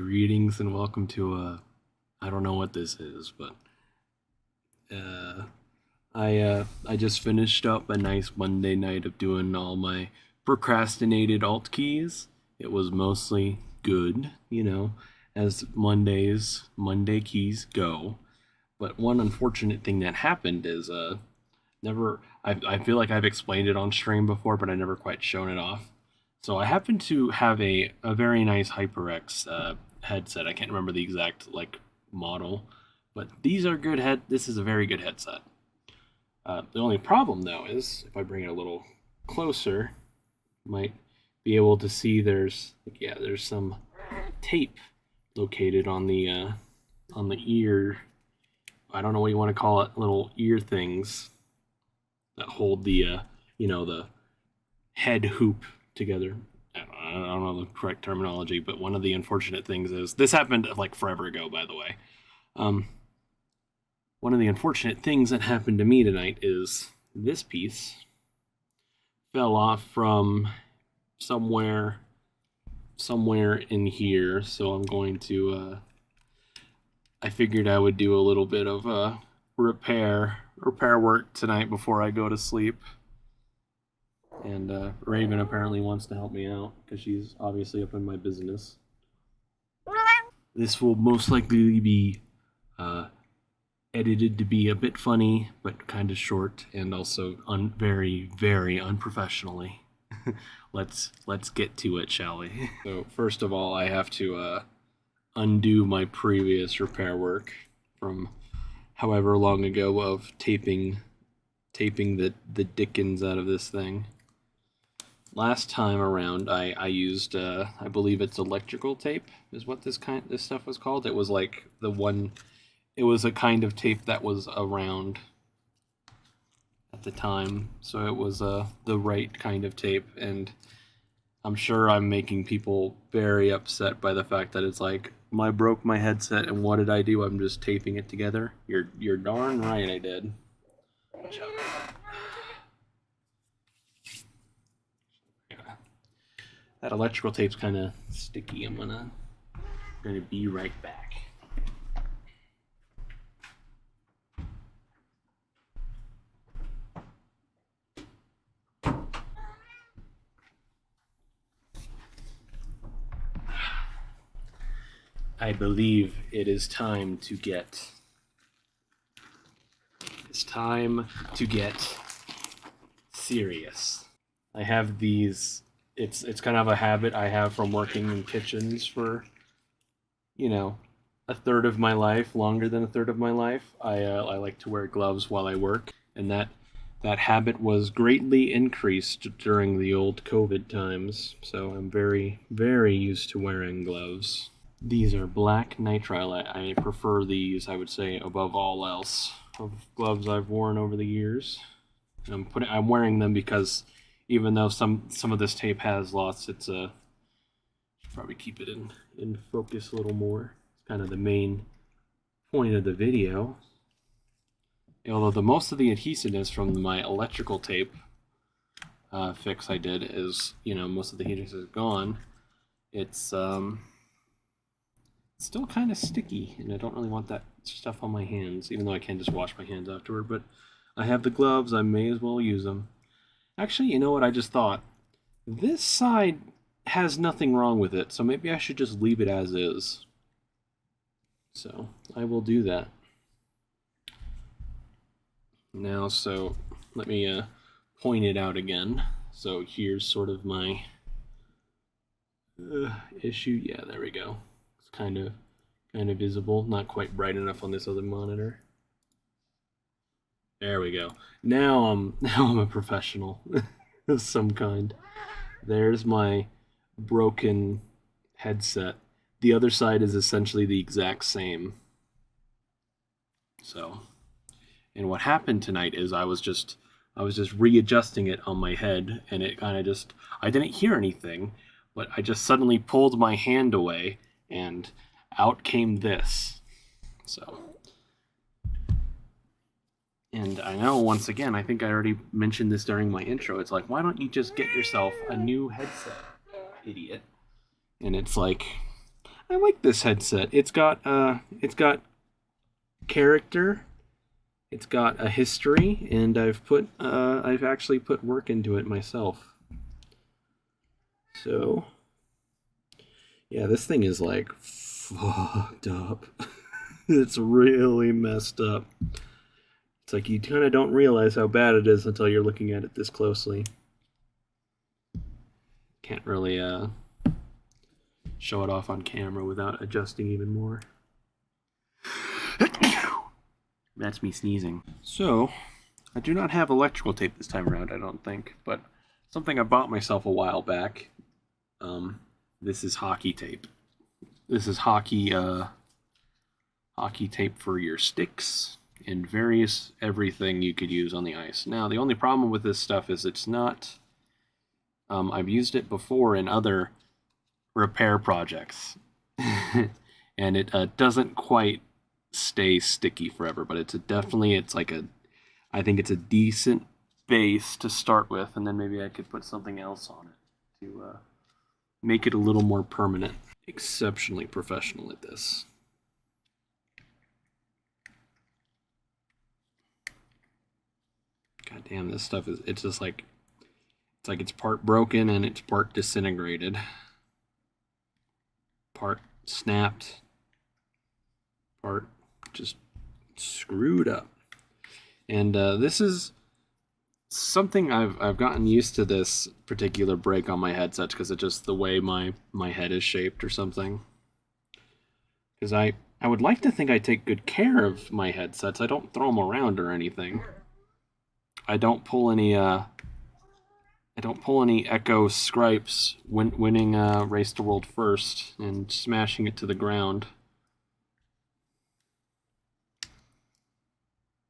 Greetings and welcome to I don't know what this is, but I just finished up a nice Monday night of doing all my procrastinated alt keys. It was mostly good, as Monday keys go. But one unfortunate thing that happened is never I feel like I've explained it on stream before, but I never quite shown it off. So I happen to have a very nice HyperX headset. I can't remember the exact model, but these are good head. This is a very good headset. The only problem though is if I bring it a little closer, you might be able to see there's some tape located on the ear. I don't know what you want to call it, little ear things that hold the head hoop together. I don't know the correct terminology, but one of the unfortunate things is this happened like forever ago, by the way. One of the unfortunate things that happened to me tonight is this piece fell off from somewhere in here, so I'm going to I figured I would do a little bit of repair work tonight before I go to sleep. And Raven apparently wants to help me out because she's obviously up in my business. This will most likely be edited to be a bit funny, but kind of short, and also very, very unprofessionally. Let's get to it, shall we? So first of all, I have to undo my previous repair work from however long ago of taping the dickens out of this thing. Last time around, I used I believe it's electrical tape is what this stuff was called. It was like it was a kind of tape that was around at the time, so it was the right kind of tape, and I'm sure I'm making people very upset by the fact that it's like I broke my headset, and what did I do? I'm just taping it together. You're darn right I did. That electrical tape's kind of sticky. I'm gonna be right back. I believe it is time to get. It's time to get serious. I have these. It's kind of a habit I have from working in kitchens for, a third of my life, longer than a third of my life. I like to wear gloves while I work, and that habit was greatly increased during the old COVID times. So I'm very, very used to wearing gloves. These are black nitrile. I prefer these, I would say, above all else of gloves I've worn over the years. I'm wearing them because even though some of this tape has lost, it's should probably keep it in focus a little more. It's kind of the main point of the video. Although the most of the adhesiveness from my electrical tape fix I did is, most of the adhesive is gone. It's still kind of sticky, and I don't really want that stuff on my hands, even though I can just wash my hands afterward. But I have the gloves, I may as well use them. Actually, you know what I just thought? This side has nothing wrong with it, so maybe I should just leave it as is. So, I will do that. Now, so, let me point it out again. So, here's sort of my issue. Yeah, there we go. It's kind of visible. Not quite bright enough on this other monitor. There we go. Now I'm a professional of some kind. There's my broken headset. The other side is essentially the exact same. So, and what happened tonight is I was just readjusting it on my head, and it kind of just, I didn't hear anything, but I just suddenly pulled my hand away, and out came this. So. And I know, once again, I think I already mentioned this during my intro. It's like, why don't you just get yourself a new headset, idiot? And it's like, I like this headset. It's got character. It's got a history, and I've actually put work into it myself. So, yeah, this thing is like fucked up. It's really messed up. It's like you kind of don't realize how bad it is until you're looking at it this closely. Can't really show it off on camera without adjusting even more. That's me sneezing. So, I do not have electrical tape this time around, I don't think, but something I bought myself a while back. This is hockey tape. This is hockey tape for your sticks and various everything you could use on the ice. Now, the only problem with this stuff is it's not... I've used it before in other repair projects, and it doesn't quite stay sticky forever, but it's like I think it's a decent base to start with, and then maybe I could put something else on it to make it a little more permanent. Exceptionally professional at this. God damn, this stuff is, it's just like, it's part broken and it's part disintegrated. Part snapped. Part just screwed up. And this is something I've gotten used to, this particular break on my headsets, because it's just the way my head is shaped or something. Because I would like to think I take good care of my headsets. I don't throw them around or anything. I don't pull any Echo Scripes winning Race to World First and smashing it to the ground.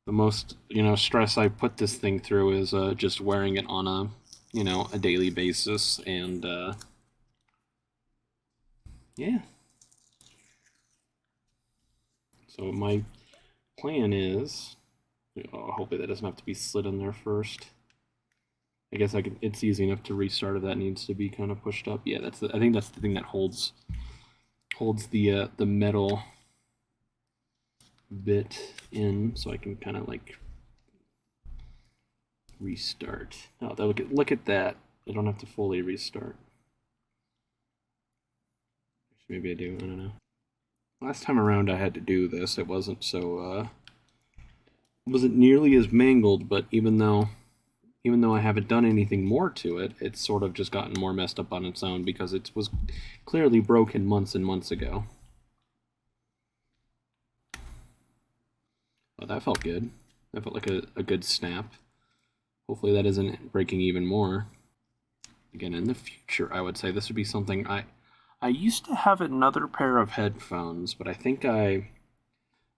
The most, stress I put this thing through is just wearing it on a daily basis, and yeah. So my plan is, hopefully that doesn't have to be slid in there first. I guess it's easy enough to restart if that needs to be kind of pushed up. Yeah, I think that's the thing that holds the metal bit in, so I can kind of like restart. Oh, look at that. I don't have to fully restart. Maybe I do, I don't know. Last time around I had to do this, it wasn't so wasn't nearly as mangled, but even though I haven't done anything more to it, it's sort of just gotten more messed up on its own because it was clearly broken months and months ago. Oh, that felt good. That felt like a good snap. Hopefully that isn't breaking even more. Again, in the future, I would say this would be something I used to have another pair of headphones, but I think I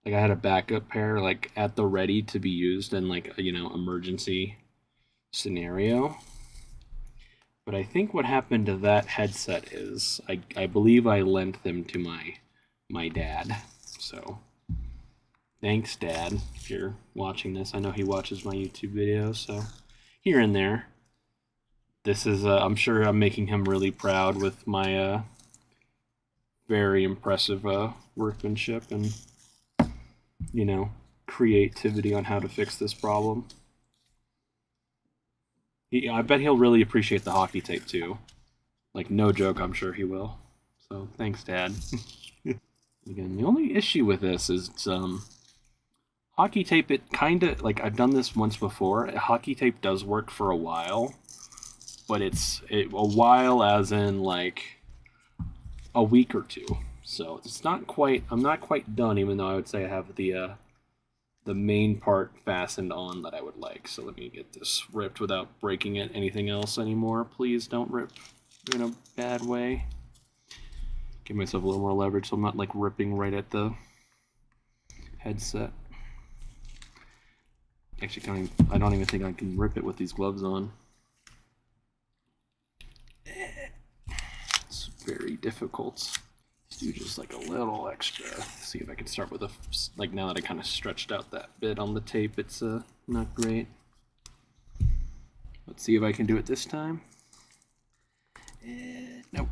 had a backup pair like at the ready to be used in like emergency scenario. But I think what happened to that headset is I believe I lent them to my dad. So thanks, Dad, if you're watching this. I know he watches my YouTube videos, so here and there. This is I'm sure I'm making him really proud with my very impressive workmanship and creativity on how to fix this problem. I bet he'll really appreciate the hockey tape too. Like, no joke, I'm sure he will. So thanks, Dad. Again, the only issue with this is hockey tape. It kind of, like, I've done this once before. Hockey tape does work for a while, but a while as in like a week or two. So it's not quite. I'm not quite done, even though I would say I have the main part fastened on that I would like. So let me get this ripped without breaking it anything else anymore. Please don't rip in a bad way. Give myself a little more leverage so I'm not like ripping right at the headset. Actually, I don't even think I can rip it with these gloves on. It's very difficult. Let's do just like a little extra. See if I can start with like, now that I kind of stretched out that bit on the tape, it's not great. Let's see if I can do it this time. Nope.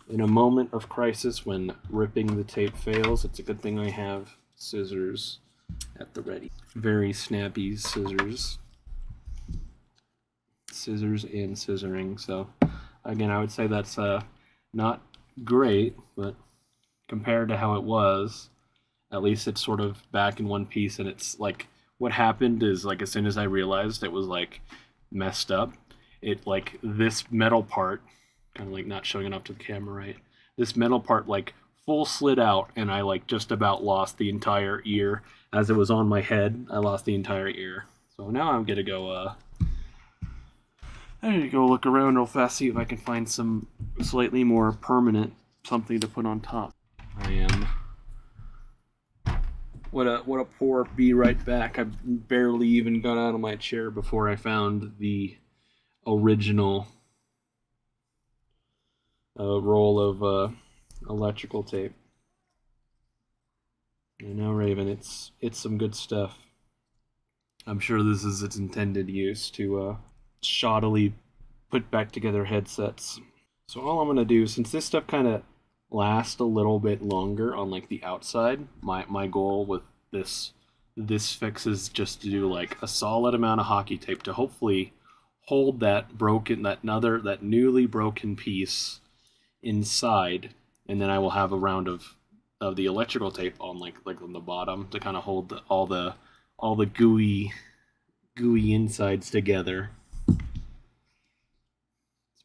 in a moment of crisis when ripping the tape fails, it's a good thing I have scissors at the ready. Very snappy scissors. Scissors and scissoring. So again, I would say that's not great, but compared to how it was, at least it's sort of back in one piece. And it's like, what happened is, like, as soon as I realized it was like messed up, it, like, this metal part, kind of like not showing it up to the camera right, this metal part like full slid out, and I like just about lost the entire ear. As it was on my head, I lost the entire ear. So now I'm gonna go I need to go look around real fast, see if I can find some slightly more permanent something to put on top. I am. What a poor be right back. I barely even got out of my chair before I found the original roll of electrical tape. And now, Raven, it's some good stuff. I'm sure this is its intended use to shoddily put back together headsets. So all I'm gonna do, since this stuff kind of lasts a little bit longer on like the outside, my goal with this fix is just to do like a solid amount of hockey tape to hopefully hold that newly broken piece inside, and then I will have a round of the electrical tape on like on the bottom to kind of hold all the gooey insides together. It's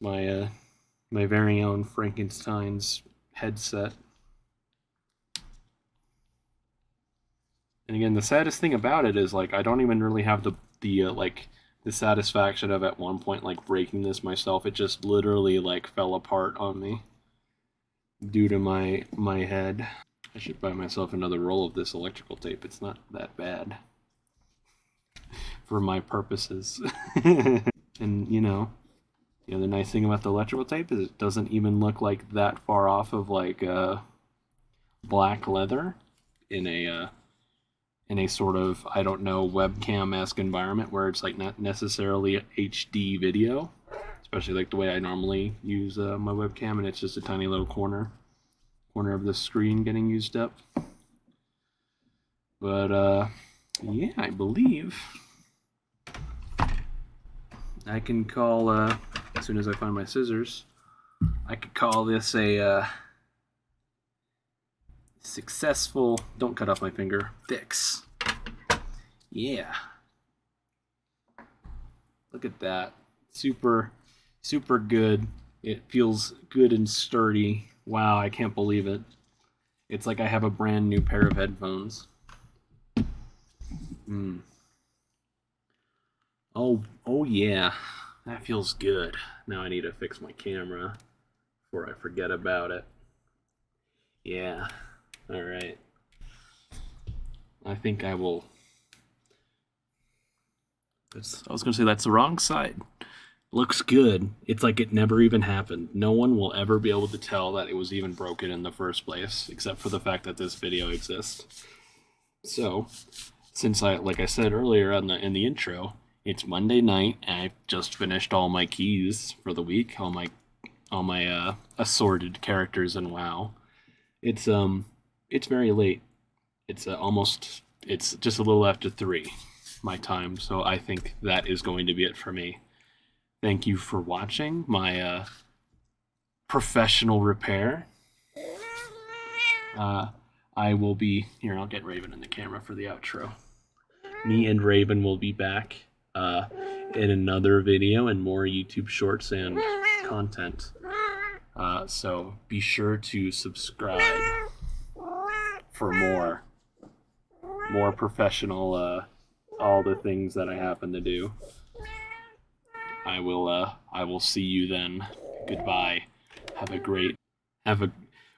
my my very own Frankenstein's headset. And again, the saddest thing about it is, like, I don't even really have the satisfaction of at one point like breaking this myself. It just literally like fell apart on me due to my head. I should buy myself another roll of this electrical tape. It's not that bad for my purposes. And the other nice thing about the electrical tape is it doesn't even look like that far off of like black leather in a sort of, I don't know, webcam-esque environment where it's like not necessarily HD video, especially like the way I normally use my webcam, and it's just a tiny little corner of the screen getting used up. But yeah, I believe I can call, as soon as I find my scissors, I could call this a successful, don't cut off my finger, fix. Yeah. Look at that. Super good. It feels good and sturdy. Wow, I can't believe it. It's like I have a brand new pair of headphones. Oh yeah. That feels good. Now I need to fix my camera before I forget about it. Yeah. All right. I think I will. I was going to say that's the wrong side. Looks good. It's like it never even happened. No one will ever be able to tell that it was even broken in the first place, except for the fact that this video exists. So, since like I said earlier in the intro, it's Monday night, and I've just finished all my keys for the week, all my assorted characters in WoW. It's very late. It's it's just a little after 3 my time, so I think that is going to be it for me. Thank you for watching my professional repair. I will be here. I'll get Raven in the camera for the outro. Me and Raven will be back in another video and more YouTube shorts and content. So be sure to subscribe for more professional all the things that I happen to do. I will see you then. Goodbye.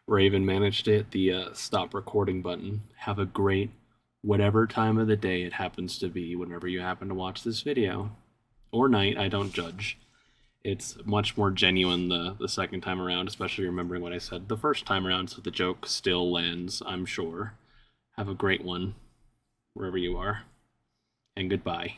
Raven managed to hit the stop recording button. Have a great whatever time of the day it happens to be whenever you happen to watch this video. Or night, I don't judge. It's much more genuine the second time around, especially remembering what I said the first time around, so the joke still lands, I'm sure. Have a great one, wherever you are. And goodbye.